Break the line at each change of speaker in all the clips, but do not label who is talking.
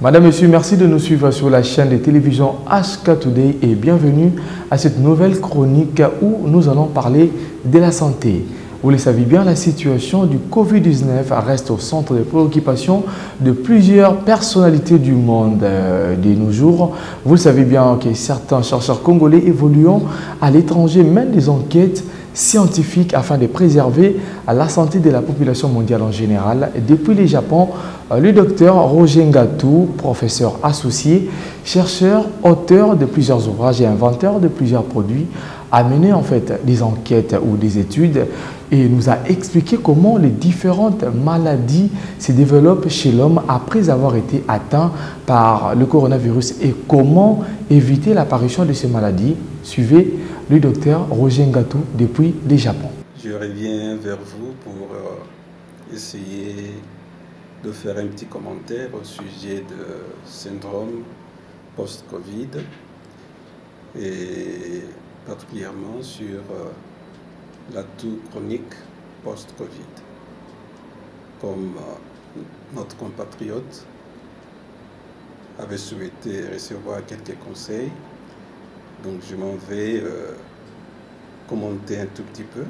Madame, Monsieur, merci de nous suivre sur la chaîne de télévision HK Today et bienvenue à cette nouvelle chronique où nous allons parler de la santé. Vous le savez bien, la situation du Covid-19 reste au centre des préoccupations de plusieurs personnalités du monde de nos jours. Vous le savez bien que certains chercheurs congolais évoluant à l'étranger mènent des enquêtes scientifiques afin de préserver la santé de la population mondiale en général. Depuis le Japon, le docteur Roger Ngatou, professeur associé, chercheur, auteur de plusieurs ouvrages et inventeur de plusieurs produits, a mené en fait des enquêtes ou des études et nous a expliqué comment les différentes maladies se développent chez l'homme après avoir été atteint par le coronavirus et comment éviter l'apparition de ces maladies. Suivez le docteur Roger Ngatou depuis le Japon.
Je reviens vers vous pour essayer de faire un petit commentaire au sujet du syndrome post-Covid et particulièrement sur la toux chronique post-Covid. Comme notre compatriote avait souhaité recevoir quelques conseils, donc je m'en vais commenter un tout petit peu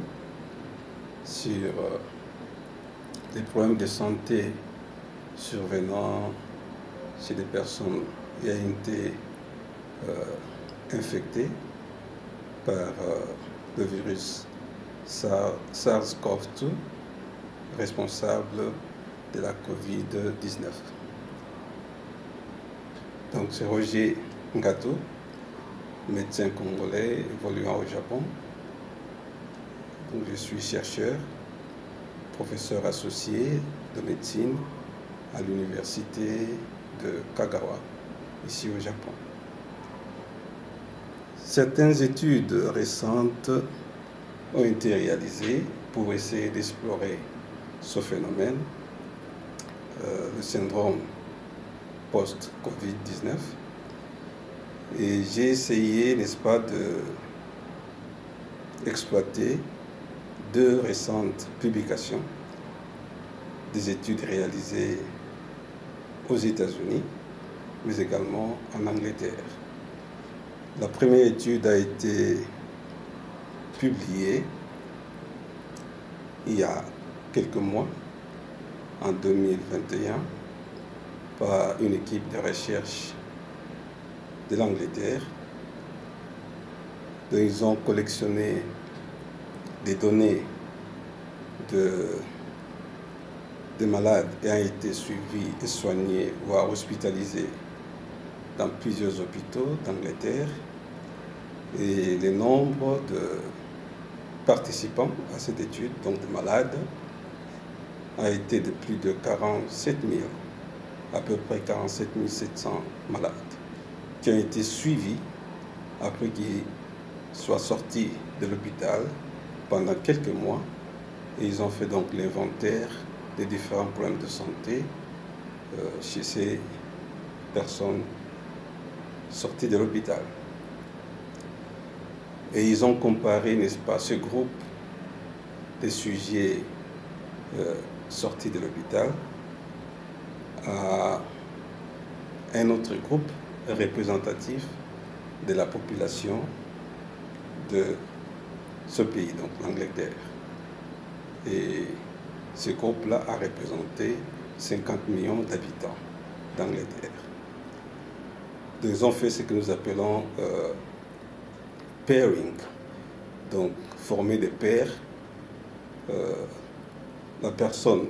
sur les problèmes de santé survenant chez des personnes qui ont été infectées par le virus SARS-CoV-2 responsable de la COVID-19. Donc c'est Roger Ngatou, médecin congolais évoluant au Japon. Donc, je suis chercheur, professeur associé de médecine à l'université de Kagawa, ici au Japon. Certaines études récentes ont été réalisées pour essayer d'explorer ce phénomène, le syndrome post-Covid-19. Et j'ai essayé, n'est-ce pas, d'exploiter deux récentes publications des études réalisées aux États-Unis, mais également en Angleterre. La première étude a été publiée il y a quelques mois, en 2021, par une équipe de recherche de l'Angleterre. Ils ont collectionné des données de malades ayant été suivis et soignés, voire hospitalisés dans plusieurs hôpitaux d'Angleterre. Et le nombre de participants à cette étude, donc de malades, a été de plus de 47 000, à peu près 47 700 malades, qui ont été suivis après qu'ils soient sortis de l'hôpital pendant quelques mois, et ils ont fait donc l'inventaire des différents problèmes de santé chez ces personnes sorties de l'hôpital. Et ils ont comparé, n'est-ce pas, ce groupe de sujets sortis de l'hôpital à un autre groupe représentatif de la population de ce pays, donc l'Angleterre. Et ce groupe-là a représenté 50 millions d'habitants d'Angleterre. Donc, ils ont fait ce que nous appelons pairing, donc former des pairs. La personne,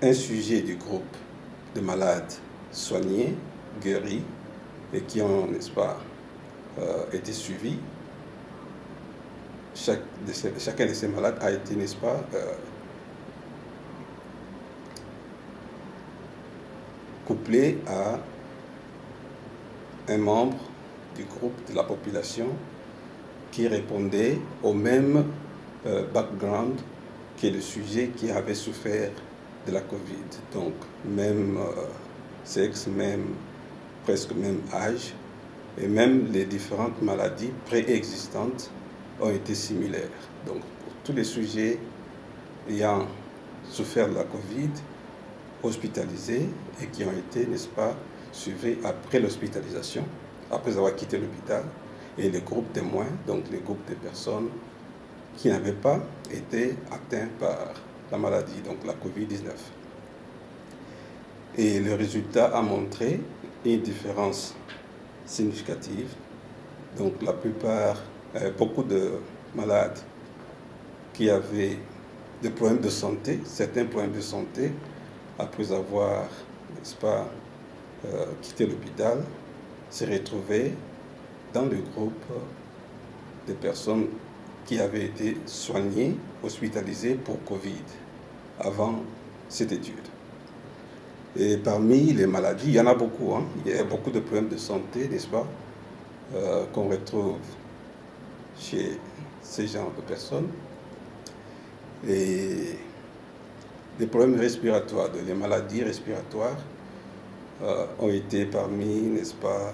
un sujet du groupe de malades soignés, guéris, et qui ont, n'est-ce pas, été suivis. Chacun de ces malades a été, n'est-ce pas, couplé à un membre du groupe de la population qui répondait au même background que le sujet qui avait souffert de la Covid. Donc, même sexe, presque même âge, et même les différentes maladies préexistantes ont été similaires. Donc, pour tous les sujets ayant souffert de la Covid, hospitalisés et qui ont été, n'est-ce pas, suivis après l'hospitalisation, après avoir quitté l'hôpital, et les groupes témoins, donc les groupes de personnes qui n'avaient pas été atteints par la maladie, donc la COVID-19. Et le résultat a montré une différence significative. Donc la plupart, beaucoup de malades qui avaient des problèmes de santé, certains problèmes de santé, après avoir, n'est-ce pas, quitté l'hôpital, se retrouvaient dans le groupe des personnes qui avaient été soignées, hospitalisées pour Covid avant cette étude. Et parmi les maladies, il y en a beaucoup, hein. Il y a beaucoup de problèmes de santé, n'est-ce pas, qu'on retrouve chez ces genres de personnes. Et les problèmes respiratoires, les maladies respiratoires ont été parmi, n'est-ce pas,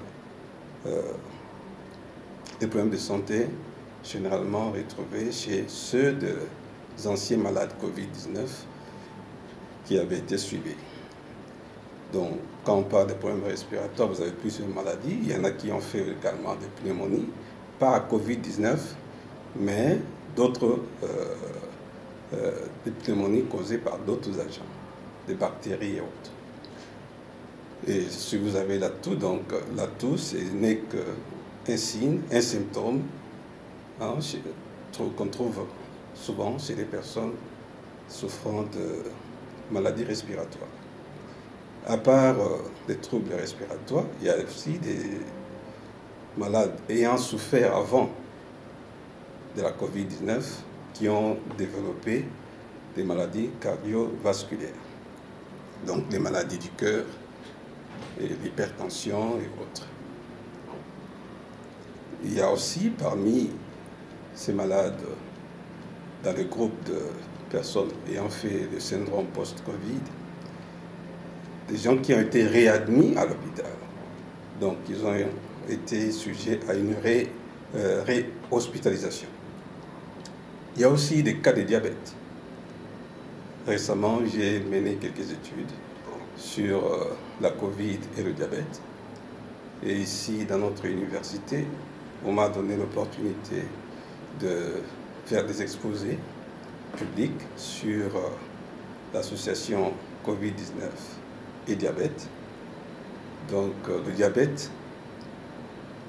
des problèmes de santé généralement retrouvés chez ceux des anciens malades Covid-19 qui avaient été suivis. Donc, quand on parle de problèmes respiratoires, vous avez plusieurs maladies. Il y en a qui ont fait également des pneumonies, pas à Covid-19, mais d'autres des pneumonies causées par d'autres agents, des bactéries et autres. Et si vous avez la toux, donc la toux, ce n'est qu'un signe, un symptôme, hein, qu'on trouve souvent chez les personnes souffrant de maladies respiratoires. À part des troubles respiratoires, il y a aussi des malades ayant souffert avant de la COVID-19 qui ont développé des maladies cardiovasculaires. Donc les maladies du cœur, l'hypertension et autres. Il y a aussi parmi ces malades, dans le groupe de personnes ayant fait le syndrome post-Covid, des gens qui ont été réadmis à l'hôpital. Donc, ils ont été sujets à une réhospitalisation. Il y a aussi des cas de diabète. Récemment, j'ai mené quelques études sur la Covid et le diabète. Et ici, dans notre université, on m'a donné l'opportunité de faire des exposés publics sur l'association Covid-19 et diabète. Donc le diabète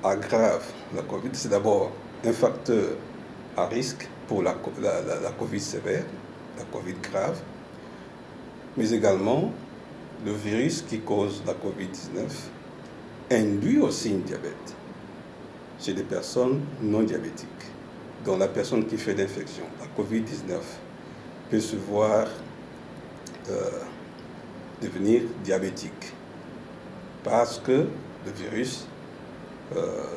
aggrave la Covid. C'est d'abord un facteur à risque pour la Covid sévère, la Covid grave, mais également le virus qui cause la Covid-19 induit aussi un diabète chez des personnes non diabétiques. Donc la personne qui fait l'infection, la Covid-19, peut se voir devenir diabétique parce que le virus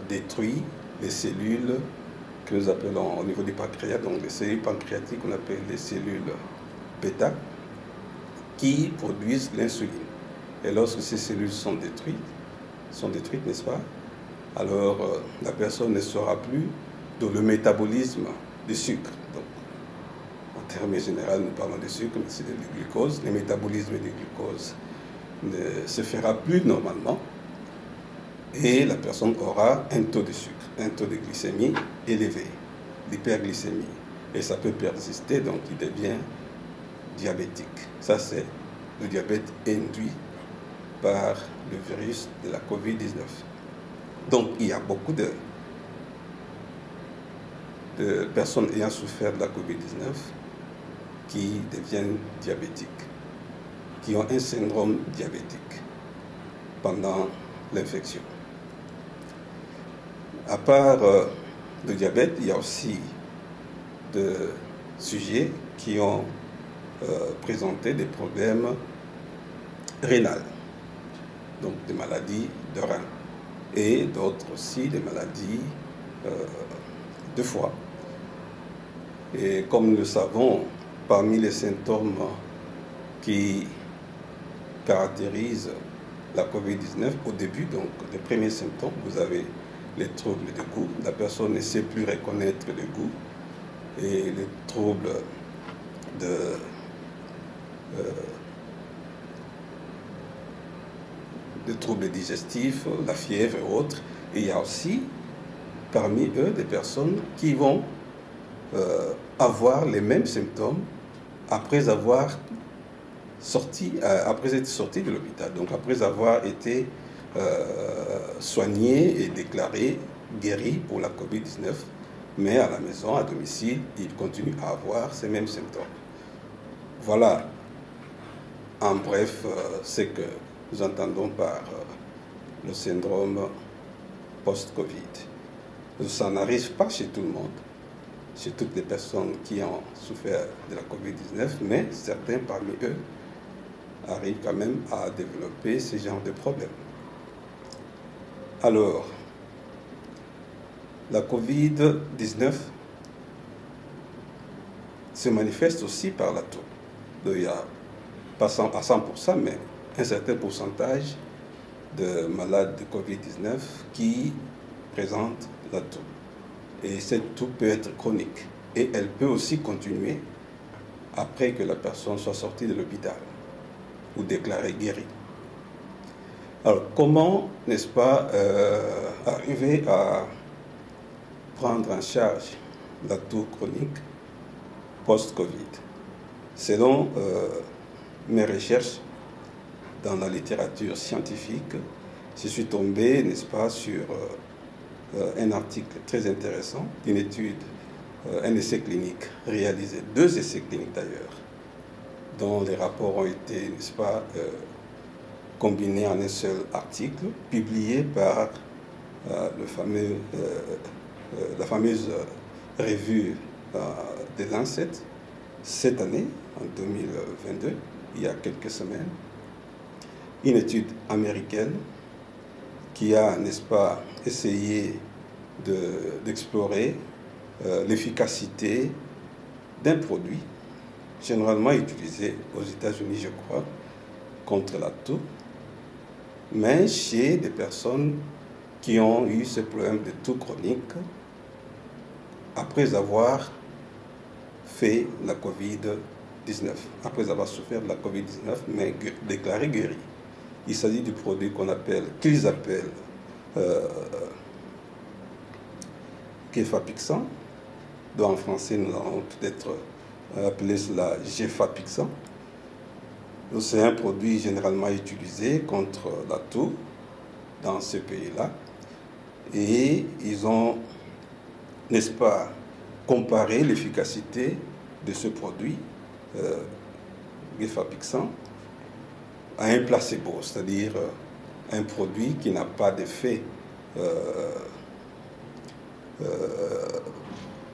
détruit les cellules que nous appelons au niveau du pancréas, donc les cellules pancréatiques qu'on appelle les cellules bêta, qui produisent l'insuline. Et lorsque ces cellules sont détruites, n'est-ce pas, alors la personne ne saura plus dans le métabolisme du sucre. Donc, en termes généraux, nous parlons de sucre, mais c'est du glucose. Le métabolisme du glucose ne se fera plus normalement et la personne aura un taux de sucre, un taux de glycémie élevé, l'hyperglycémie. Et ça peut persister, donc il devient diabétique. Ça, c'est le diabète induit par le virus de la COVID-19. Donc, il y a beaucoup de personnes ayant souffert de la COVID-19 qui deviennent diabétiques, qui ont un syndrome diabétique pendant l'infection. À part le diabète, il y a aussi des sujets qui ont présenté des problèmes rénaux, donc des maladies de rein, et d'autres aussi des maladies de foie. Et comme nous le savons, parmi les symptômes qui caractérisent la COVID-19, au début, donc les premiers symptômes, vous avez les troubles de goût. La personne ne sait plus reconnaître le goût. Et les troubles des troubles digestifs, la fièvre et autres. Et il y a aussi parmi eux des personnes qui vont avoir les mêmes symptômes après avoir après être sortis de l'hôpital, donc après avoir été soignés et déclarés guéris pour la COVID-19, mais à la maison, à domicile, ils continuent à avoir ces mêmes symptômes. Voilà, en bref, ce que nous entendons par le syndrome post-Covid. Ça n'arrive pas chez tout le monde, chez toutes les personnes qui ont souffert de la COVID-19, mais certains parmi eux arrivent quand même à développer ce genre de problèmes. Alors, la COVID-19 se manifeste aussi par la toux. Il y a pas à 100%, mais un certain pourcentage de malades de COVID-19 qui présentent la toux. Et cette toux peut être chronique. Et elle peut aussi continuer après que la personne soit sortie de l'hôpital ou déclarée guérie. Alors, comment, n'est-ce pas, arriver à prendre en charge la toux chronique post-Covid? Selon mes recherches dans la littérature scientifique, je suis tombé, n'est-ce pas, sur un article très intéressant d'une étude, un essai clinique réalisé, 2 essais cliniques d'ailleurs, dont les rapports ont été, n'est-ce pas, combinés en un seul article, publié par la fameuse revue de Lancet cette année, en 2022, il y a quelques semaines. Une étude américaine qui a, n'est-ce pas, essayé d'explorer l'efficacité d'un produit généralement utilisé aux États-Unis, je crois, contre la toux, mais chez des personnes qui ont eu ce problème de toux chronique après avoir fait la COVID-19, après avoir souffert de la COVID-19, mais déclaré guéri. Il s'agit du produit qu'ils appellent Gefapixant, dont en français nous allons peut-être appeler cela Gefapixant. C'est un produit généralement utilisé contre la toux dans ce pays-là. Et ils ont, n'est-ce pas, comparé l'efficacité de ce produit, Gefapixant, à un placebo, c'est-à-dire un produit qui n'a pas d'effet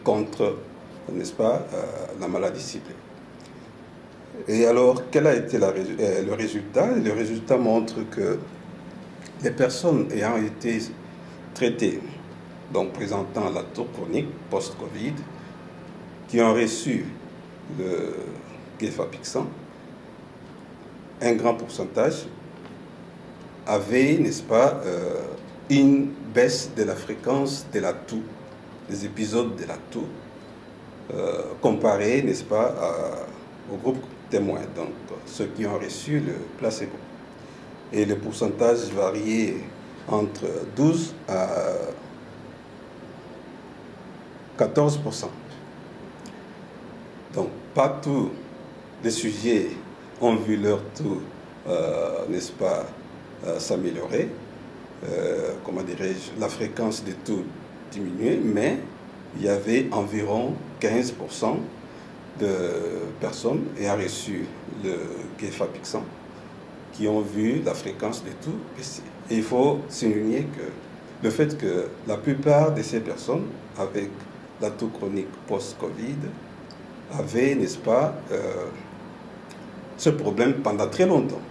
contre, n'est-ce pas, la maladie ciblée. Et alors, quel a été le résultat? Le résultat montre que les personnes ayant été traitées, donc présentant la toux chronique post-Covid, qui ont reçu le Gefapixant, un grand pourcentage avait, n'est-ce pas, une baisse de la fréquence de la toux, des épisodes de la toux, comparé, n'est-ce pas, au groupe témoin, donc ceux qui ont reçu le placebo. Et le pourcentage variait entre 12 à 14%. Donc, pas tous les sujets ont vu leur toux, n'est-ce pas, s'améliorer. Comment dirais-je, la fréquence des toux diminuer, mais il y avait environ 15% de personnes ayant reçu le Gefapixant qui ont vu la fréquence des toux baisser. Et il faut souligner que le fait que la plupart de ces personnes avec la toux chronique post-Covid avaient, n'est-ce pas, ce problème pendant très longtemps,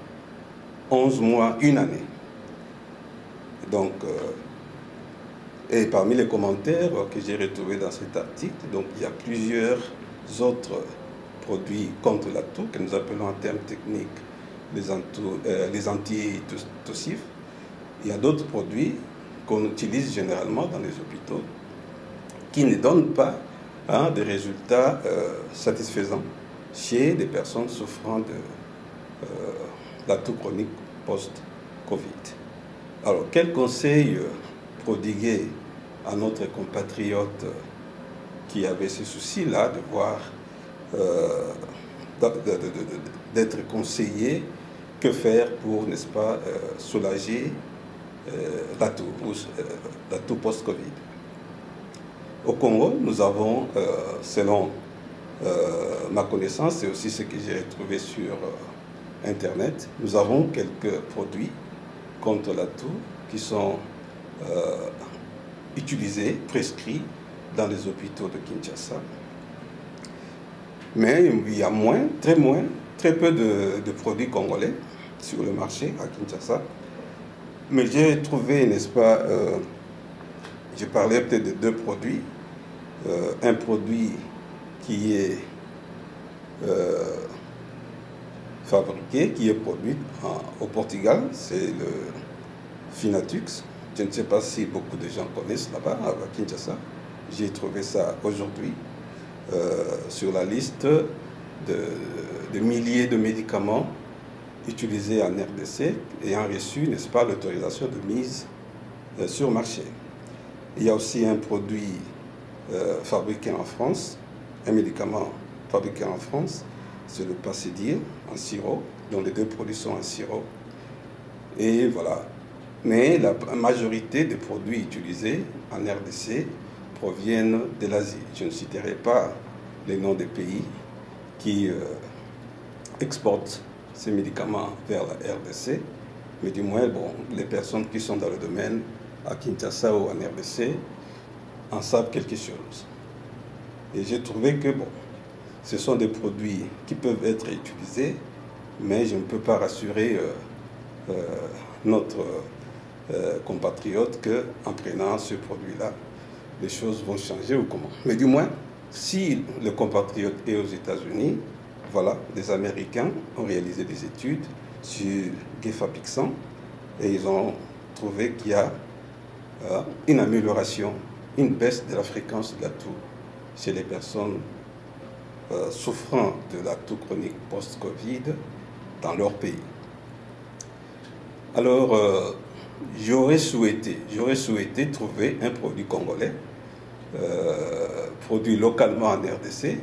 11 mois, 1 année. Donc, et parmi les commentaires que j'ai retrouvés dans cet article, donc il y a plusieurs autres produits contre la toux que nous appelons en termes techniques les antitussifs. Il y a d'autres produits qu'on utilise généralement dans les hôpitaux qui ne donnent pas des résultats satisfaisants chez des personnes souffrant de la toux chronique post-Covid. Covid. Alors, quel conseil prodiguer à notre compatriote qui avait ce souci-là de voir, d'être conseillé, que faire pour, n'est-ce pas, soulager l'atout post-Covid. Au Congo, nous avons, selon ma connaissance et aussi ce que j'ai retrouvé sur Internet, nous avons quelques produits contre l'atout qui sont utilisés, prescrits dans les hôpitaux de Kinshasa. Mais il y a très peu de produits congolais sur le marché à Kinshasa. Mais j'ai trouvé, n'est-ce pas, je parlais peut-être de deux produits. Un produit qui est fabriqué, qui est produit au Portugal, c'est le Finatux. Je ne sais pas si beaucoup de gens connaissent là-bas, à Kinshasa. J'ai trouvé ça aujourd'hui sur la liste de milliers de médicaments utilisés en RDC ayant reçu, n'est-ce pas, l'autorisation de mise sur marché. Il y a aussi un produit fabriqué en France, un médicament fabriqué en France, c'est le Passédir en sirop, dont les deux produits sont en sirop. Et voilà. Mais la majorité des produits utilisés en RDC proviennent de l'Asie. Je ne citerai pas les noms des pays qui exportent ces médicaments vers la RDC, mais du moins, bon, les personnes qui sont dans le domaine à Kinshasa ou en RDC en savent quelque chose. Et j'ai trouvé que, bon, ce sont des produits qui peuvent être utilisés, mais je ne peux pas rassurer notre compatriote qu'en prenant ce produit-là, les choses vont changer ou comment. Mais du moins, si le compatriote est aux États-Unis, voilà, les Américains ont réalisé des études sur Gefapixant et ils ont trouvé qu'il y a une amélioration, une baisse de la fréquence de l'atout chez les personnes souffrant de l'atout chronique post-Covid dans leur pays. Alors, j'aurais souhaité trouver un produit congolais, produit localement en RDC,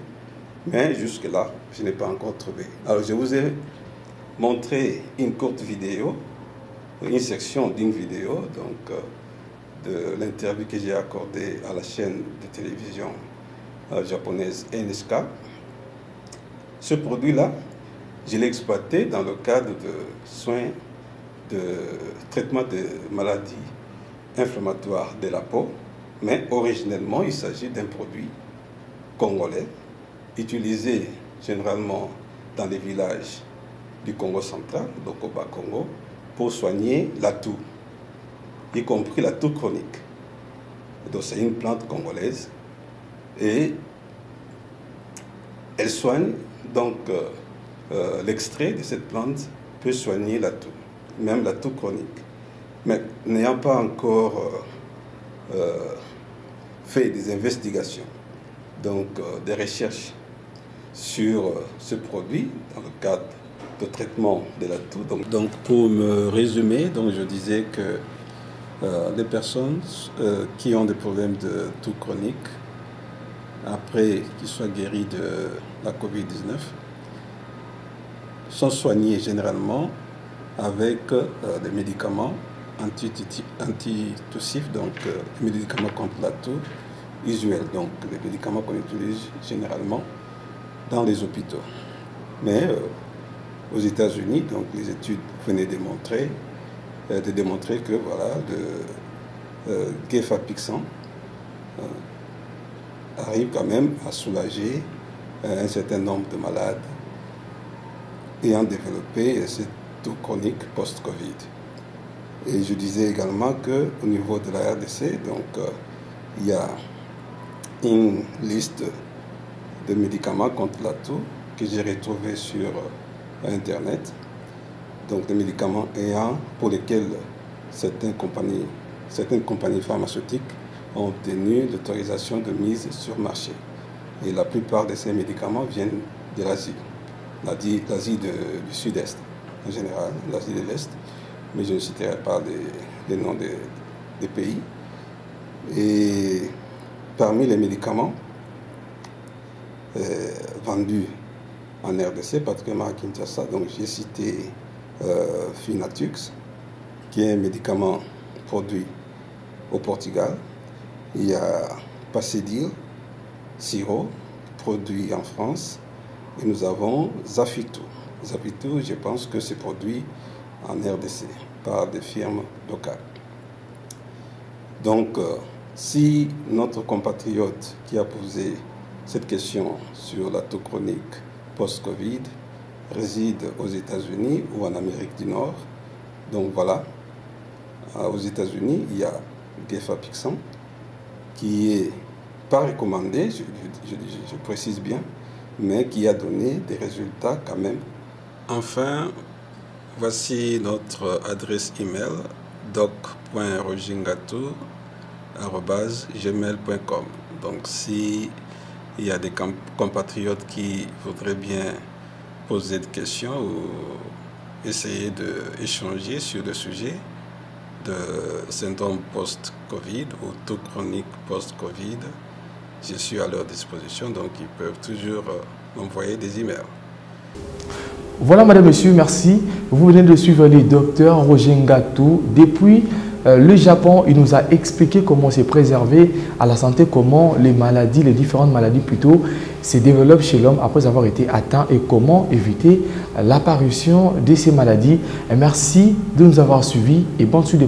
mais jusque-là, je n'ai pas encore trouvé. Alors, je vous ai montré une courte vidéo, une section d'une vidéo, donc de l'interview que j'ai accordée à la chaîne de télévision japonaise NSK. Ce produit-là, je l'ai exploité dans le cadre de soins de traitement de maladies inflammatoires de la peau, mais originellement, il s'agit d'un produit congolais, utilisé généralement dans les villages du Congo central, donc au Bas-Congo, pour soigner l'atout, y compris l'atout chronique. Donc c'est une plante congolaise et elle soigne, donc l'extrait de cette plante peut soigner l'atout, même l'atout chronique. Mais n'ayant pas encore fait des investigations, donc des recherches sur ce produit dans le cadre de traitement de l'atout. Donc pour me résumer, donc je disais que les personnes qui ont des problèmes de toux chronique, après qu'ils soient guéris de la COVID-19, sont soignés généralement avec des médicaments antitussifs, donc des médicaments contre l'atout usuels, donc les médicaments qu'on utilise généralement dans les hôpitaux. Mais aux États-Unis, donc les études venaient de démontrer que voilà, le Gefapixant arrive quand même à soulager un certain nombre de malades ayant développé cette toux chronique post-Covid. Et je disais également qu'au niveau de la RDC, donc, il y a une liste de médicaments contre la toux que j'ai retrouvé sur Internet. Donc des médicaments pour lesquels certaines compagnies pharmaceutiques ont obtenu l'autorisation de mise sur marché. Et la plupart de ces médicaments viennent de l'Asie du Sud-Est en général, l'Asie de l'Est. mais je ne citerai pas les noms des pays. Et parmi les médicaments vendus en RDC, particulièrement à Kinshasa, donc j'ai cité Finatux, qui est un médicament produit au Portugal. Il y a Passedil, sirop, produit en France. Et nous avons Zafitou. Zafitou, je pense que c'est produit en RDC par des firmes locales. Donc, si notre compatriote qui a posé cette question sur la toux chronique post-Covid réside aux États-Unis ou en Amérique du Nord, donc voilà, aux États-Unis, il y a Gefapixant qui est pas recommandé, je précise bien, mais qui a donné des résultats quand même. Enfin, voici notre adresse email doc.rogingatou@gmail.com. Donc si il y a des compatriotes qui voudraient bien poser des questions ou essayer d'échanger sur le sujet de syndrome post-Covid ou toux chronique post-Covid, je suis à leur disposition, donc ils peuvent toujours m'envoyer des emails.
Voilà, madame, monsieur, merci. Vous venez de suivre le docteur Rogingatou. Depuis le Japon, il nous a expliqué comment se préserver à la santé, comment les maladies, les différentes maladies plutôt, se développent chez l'homme après avoir été atteint et comment éviter l'apparition de ces maladies. Et merci de nous avoir suivis et bonne suite de